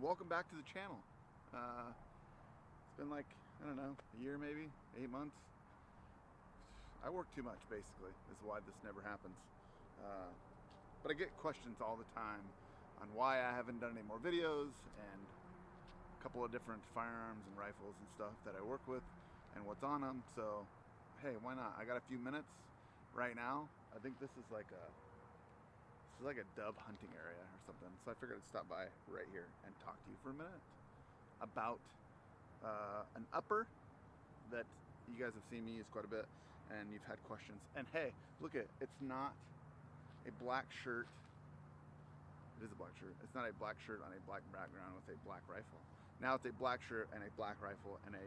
Welcome back to the channel. It's been like, I don't know, a year maybe, 8 months. I work too much, basically, is why this never happens. But I get questions all the time on why I haven't done any more videos, and a couple of different firearms and rifles and stuff that I work with and what's on them. So hey, why not? I got a few minutes right now. I think this is like a dove hunting area or something. So I figured I'd stop by right here and talk to you for a minute about an upper that you guys have seen me use quite a bit and you've had questions. And hey, look at, it's not a black shirt. It is a black shirt. It's not a black shirt on a black background with a black rifle. Now it's a black shirt and a black rifle and a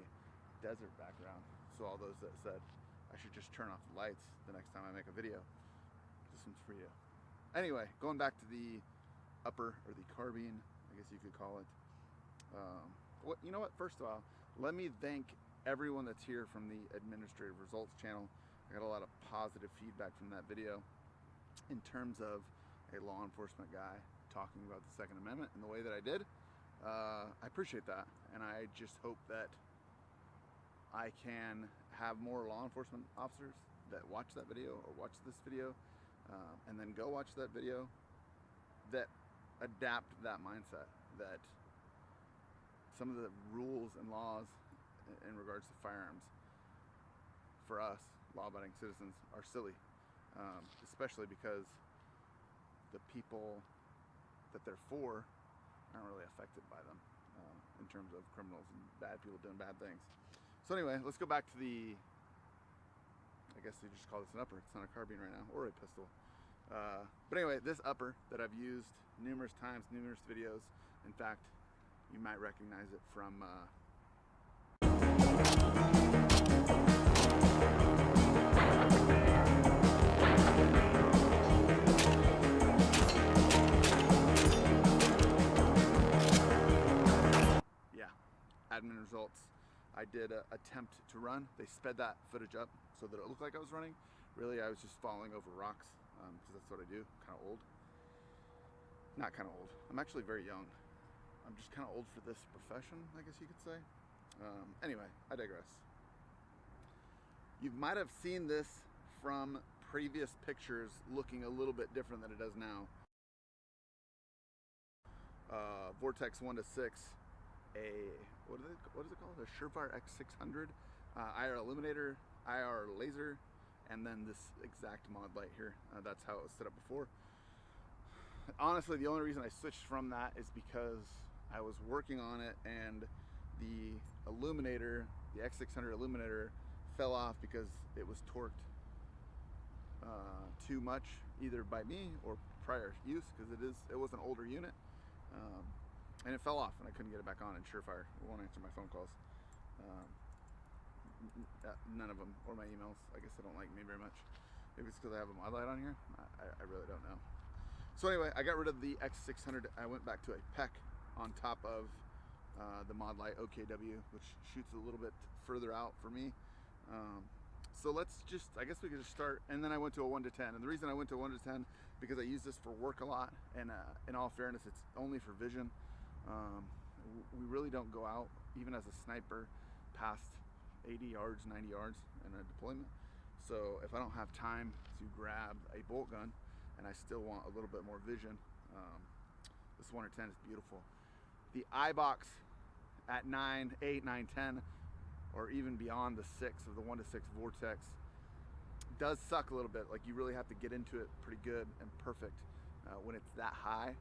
desert background. So all those that said I should just turn off the lights the next time I make a video, this one's for you. Anyway, going back to the upper, or the carbine, I guess you could call it. You know what, first of all, let me thank everyone that's here from the Administrative Results channel. I got a lot of positive feedback from that video in terms of a law enforcement guy talking about the Second Amendment in the way that I did. I appreciate that, and I just hope that I can have more law enforcement officers that watch that video or watch this video and then go watch that video that adapt that mindset, that some of the rules and laws in regards to firearms for us law-abiding citizens are silly, especially because the people that they're for aren't really affected by them in terms of criminals and bad people doing bad things. So anyway, let's go back to the, I guess they just call this an upper. It's not a carbine right now, or a pistol. But anyway, this upper that I've used numerous times, numerous videos. In fact, you might recognize it from admin results. I did attempt to run. They sped that footage up so that it looked like I was running. Really, I was just falling over rocks because that's what I do. Kind of old. Not kind of old. I'm actually very young. I'm just kind of old for this profession, I guess you could say. Anyway, I digress. You might have seen this from previous pictures looking a little bit different than it does now. Vortex 1 to 6. What is it called? A Surefire X600 IR illuminator, IR laser, and then this exact mod light here. That's how it was set up before. Honestly, the only reason I switched from that is because I was working on it and the illuminator, the X600 illuminator, fell off because it was torqued too much, either by me or prior use, because it was an older unit. And it fell off and I couldn't get it back on in Surefire. It won't answer my phone calls. None of them, or my emails. I guess they don't like me very much. Maybe it's because I have a mod light on here. I really don't know. So anyway, I got rid of the X600. I went back to a PEC on top of the mod light OKW, which shoots a little bit further out for me. So let's just, I guess we could just start. And then I went to a 1 to 10. And the reason I went to 1 to 10, because I use this for work a lot. And in all fairness, it's only for vision. We really don't go out, even as a sniper, past 80 yards, 90 yards in a deployment. So if I don't have time to grab a bolt gun and I still want a little bit more vision, this 1 to 10 is beautiful. The eye box at 9, 8, 9, 10, or even beyond the 6 of the 1 to 6 Vortex does suck a little bit. Like, you really have to get into it pretty good and perfect when it's that high.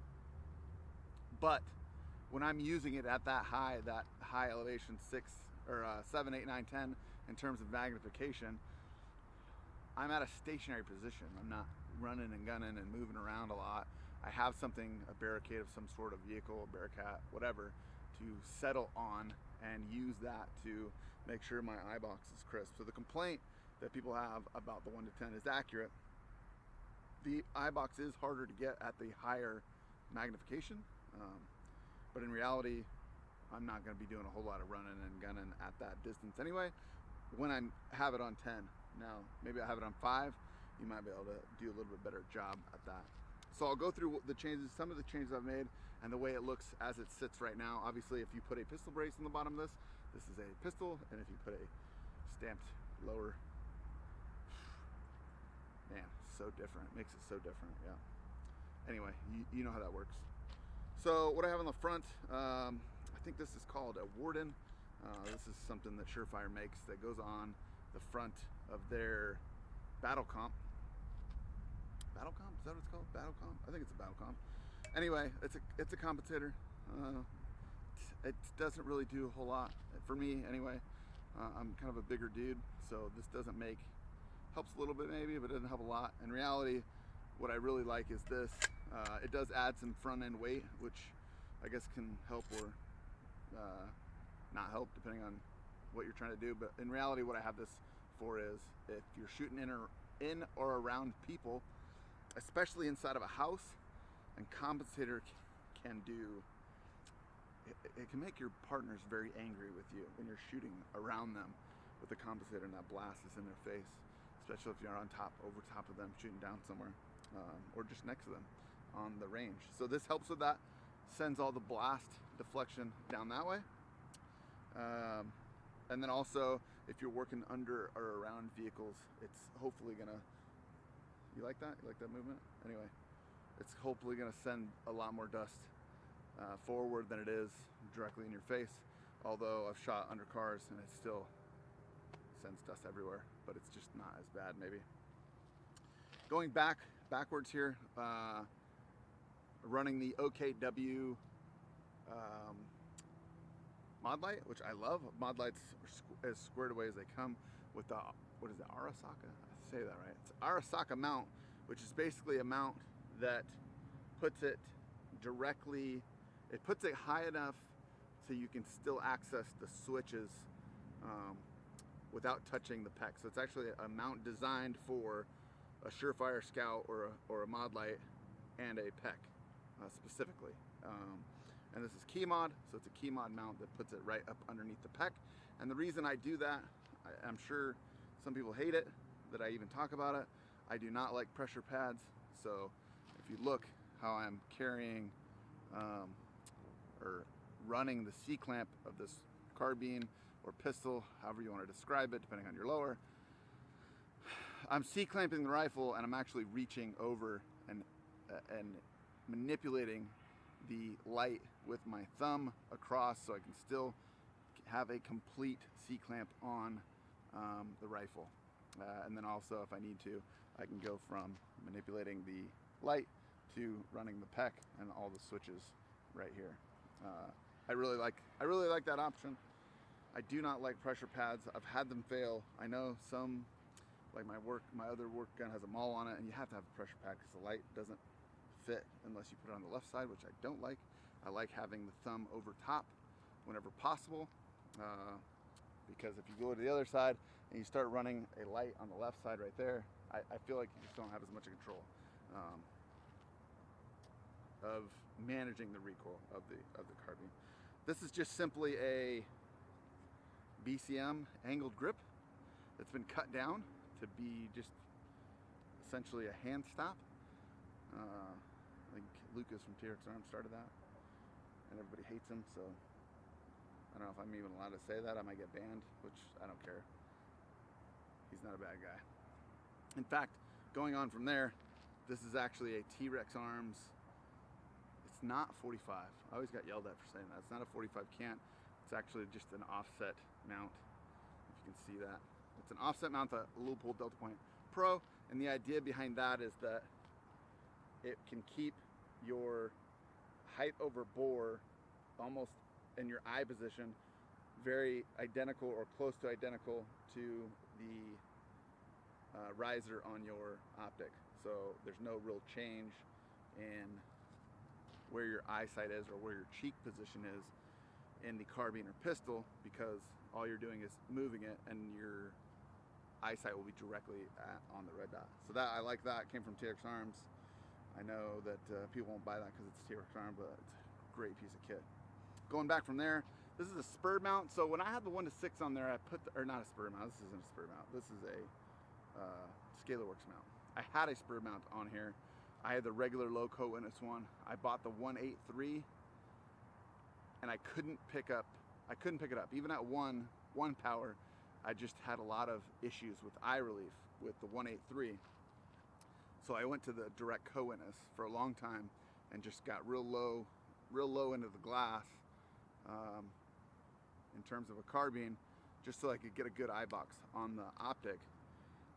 But when I'm using it at that high elevation, 7, 8, 9, 10, in terms of magnification, I'm at a stationary position. I'm not running and gunning and moving around a lot. I have something, a barricade of some sort of vehicle, a Bearcat, whatever, to settle on and use that to make sure my eye box is crisp. So the complaint that people have about the 1 to 10 is accurate. The eye box is harder to get at the higher magnification. But in reality, I'm not going to be doing a whole lot of running and gunning at that distance anyway when I have it on 10. Now, maybe I have it on 5, you might be able to do a little bit better job at that. So I'll go through the changes, some of the changes I've made, and the way it looks as it sits right now. Obviously, if you put a pistol brace in the bottom of this is a pistol, and if you put a stamped lower, man, so different. It makes it so different, yeah. Anyway, you know how that works. So what I have on the front, I think this is called a Warden. This is something that Surefire makes that goes on the front of their battle comp. Battle comp? Is that what it's called? Battle comp? I think it's a battle comp. Anyway, it's a compensator. It doesn't really do a whole lot for me anyway. I'm kind of a bigger dude, so this doesn't helps a little bit maybe, but it doesn't help a lot. In reality, what I really like is this. It does add some front end weight, which I guess can help or not help depending on what you're trying to do. But in reality, what I have this for is if you're shooting in or around people, especially inside of a house, and Compensator can do, it can make your partners very angry with you when you're shooting around them with the Compensator and that blast is in their face, especially if you're on top, over top of them, shooting down somewhere, or just next to them on the range. So this helps with that, sends all the blast deflection down that way. And then also, if you're working under or around vehicles, it's hopefully gonna, you like that? You like that movement? Anyway, it's hopefully gonna send a lot more dust forward than it is directly in your face. Although I've shot under cars and it still sends dust everywhere, but it's just not as bad maybe. Going backwards here, running the OKW mod light, which I love. Mod lights are as squared away as they come with the, what is it, Arasaka? I say that right. It's Arasaka mount, which is basically a mount that puts it directly, it puts it high enough so you can still access the switches without touching the PEC. So it's actually a mount designed for a Surefire Scout or a mod light and a PEC specifically. And this is key mod, so it's a key mod mount that puts it right up underneath the PEC. And the reason I do that, I'm sure some people hate it, that I even talk about it. I do not like pressure pads. So if you look how I'm carrying or running the C-clamp of this carbine or pistol, however you want to describe it, depending on your lower, I'm C-clamping the rifle and I'm actually reaching over and manipulating the light with my thumb across so I can still have a complete C-clamp on the rifle. And then also, if I need to, I can go from manipulating the light to running the PEC and all the switches right here. I really like that option. I do not like pressure pads. I've had them fail. I know some, like my other work gun has a maul on it, and you have to have a pressure pad because the light doesn't fit unless you put it on the left side, which I don't like. I like having the thumb over top whenever possible, because if you go to the other side and you start running a light on the left side right there, I feel like you just don't have as much control of managing the recoil of the carbine. This is just simply a BCM angled grip that's been cut down to be just essentially a hand stop. I think Lucas from TRX Arms started that, and everybody hates him, so I don't know if I'm even allowed to say that. I might get banned, which I don't care. He's not a bad guy. In fact, going on from there, this is actually a TRX Arms. It's not 45. I always got yelled at for saying that. It's not a 45 cant. It's actually just an offset mount, if you can see that. It's an offset mount, a Leupold Delta Point Pro, and the idea behind that is that it can keep your height over bore almost in your eye position very identical or close to identical to the riser on your optic. So there's no real change in where your eyesight is or where your cheek position is in the carbine or pistol, because all you're doing is moving it and your eyesight will be directly on the red dot. So that, I like that. It came from TRX Arms. I know that people won't buy that because it's TRX Arms, but it's a great piece of kit. Going back from there, this is a spur mount. So when I had the 1 to 6 on there, I put, or not a spur mount, this isn't a spur mount. This is a ScalarWorks mount. I had a spur mount on here. I had the regular low coat witness one. I bought the 183 and I couldn't pick it up. Even at one power, I just had a lot of issues with eye relief with the 183. So I went to the direct co-witness for a long time and just got real low into the glass in terms of a carbine, just so I could get a good eye box on the optic.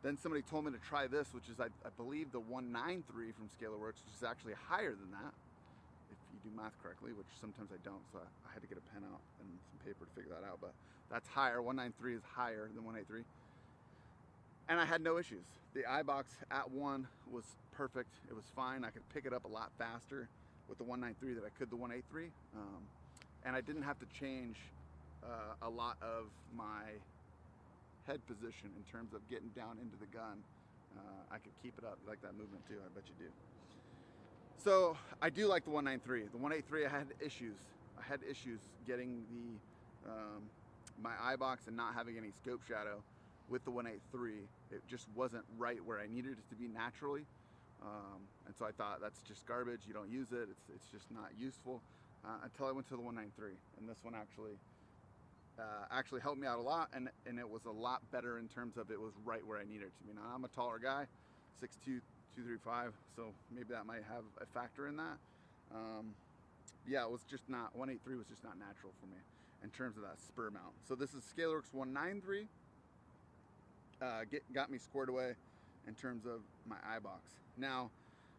Then somebody told me to try this, which is I believe the 193 from ScalarWorks, which is actually higher than that, if you do math correctly, which sometimes I don't, so I had to get a pen out and some paper to figure that out, but that's higher. 193 is higher than 183. And I had no issues. The eye box at 1 was perfect. It was fine. I could pick it up a lot faster with the 193 than I could the 183. And I didn't have to change a lot of my head position in terms of getting down into the gun. I could keep it up. You like that movement too, I bet you do. So I do like the 193. The 183, I had issues. I had issues getting the my eye box and not having any scope shadow with the 183. It just wasn't right where I needed it to be naturally. And so I thought, that's just garbage. You don't use it. It's just not useful. Until I went to the 193, and this one actually helped me out a lot, and it was a lot better in terms of it was right where I needed it to be. Now I'm a taller guy, 6'2", 235, so maybe that might have a factor in that. Yeah, it was just not, 183 was just not natural for me in terms of that spur mount. So this is ScalarWorks 193. Got me squared away in terms of my eye box. Now,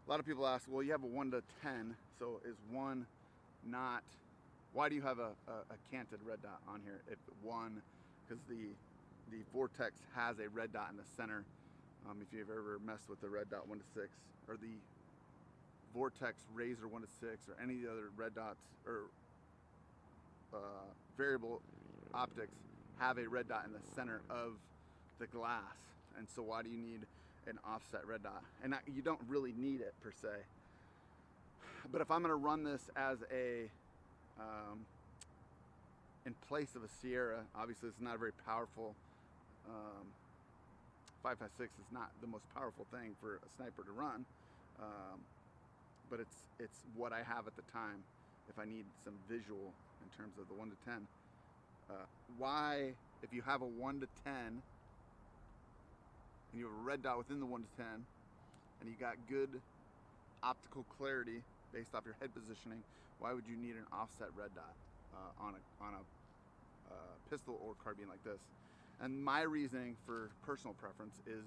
a lot of people ask, well, you have a 1 to 10, so is 1 not, why do you have a canted red dot on here if 1, because the Vortex has a red dot in the center. If you've ever messed with the red dot 1 to 6, or the Vortex Razor 1 to 6, or any of the other red dots, or variable optics have a red dot in the center of the glass. And so why do you need an offset red dot? And you don't really need it per se. But if I'm going to run this as a in place of a Sierra, obviously it's not a very powerful 5.56 is not the most powerful thing for a sniper to run, but it's what I have at the time if I need some visual in terms of the 1 to 10. Why, if you have a 1 to 10 and you have a red dot within the 1 to 10 and you got good optical clarity based off your head positioning, why would you need an offset red dot on a pistol or carbine like this? And my reasoning for personal preference is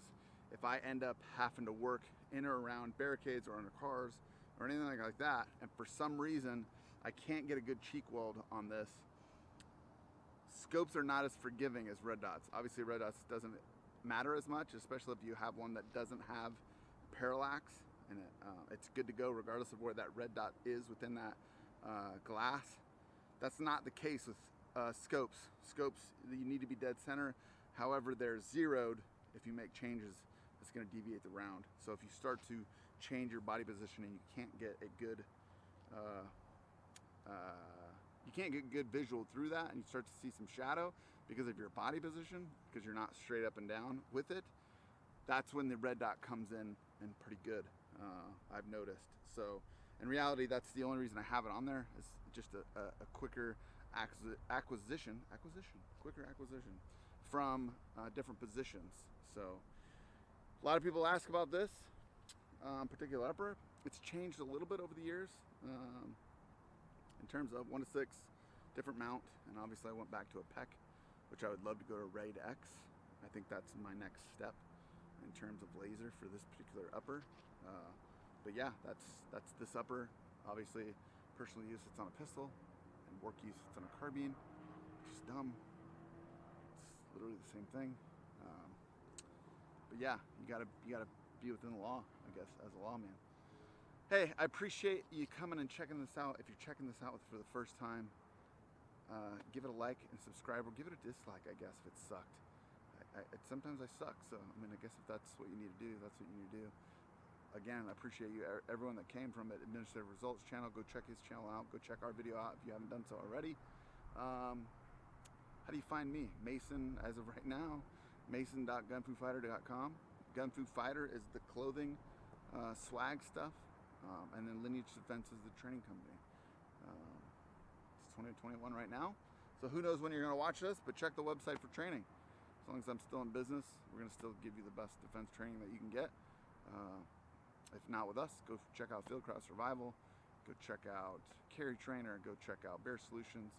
if I end up having to work in or around barricades or under cars or anything like that, and for some reason I can't get a good cheek weld on this, scopes are not as forgiving as red dots. Obviously red dots doesn't matter as much, especially if you have one that doesn't have parallax, and it's good to go regardless of where that red dot is within that glass. That's not the case with scopes. Scopes, you need to be dead center. However, they're zeroed. If you make changes, it's going to deviate the round. So if you start to change your body positioning, you can't get a good visual through that, and you start to see some shadow because of your body position, because you're not straight up and down with it. That's when the red dot comes in and pretty good, I've noticed. So in reality, that's the only reason I have it on there, is just a quicker acquisition from different positions. So a lot of people ask about this particular upper. It's changed a little bit over the years in terms of 1 to 6, different mount, and obviously I went back to a PEC, which I would love to go to RAID X. I think that's my next step in terms of laser for this particular upper. But yeah, that's this upper. Obviously, personal use, it's on a pistol, and work use, it's on a carbine, which is dumb. It's literally the same thing. But yeah, you gotta be within the law, I guess, as a lawman. Hey, I appreciate you coming and checking this out. If you're checking this out for the first time, give it a like and subscribe, or give it a dislike, I guess, if it sucked. Sometimes I suck, so I mean, I guess if that's what you need to do, that's what you need to do. Again, I appreciate you, everyone that came from Administrative Results channel. Go check his channel out. Go check our video out if you haven't done so already. How do you find me? Mason, as of right now, mason.gunfufighter.com. Gunfu Fighter is the clothing swag stuff. And then Lineage Defense is the training company. It's 2021 right now, so who knows when you're going to watch this, but check the website for training. As long as I'm still in business, we're going to still give you the best defense training that you can get. If not with us, go check out Fieldcraft Survival, go check out Carry Trainer, go check out Bear Solutions.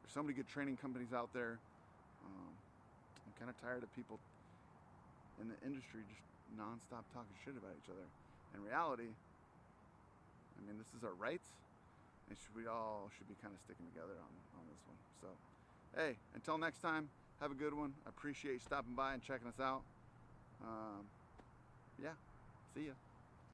There's so many good training companies out there. I'm kind of tired of people in the industry just non-stop talking shit about each other. In reality, I mean, this is our rights, and we all should be kind of sticking together on this one. So, hey, until next time, have a good one. I appreciate you stopping by and checking us out. Yeah, see ya.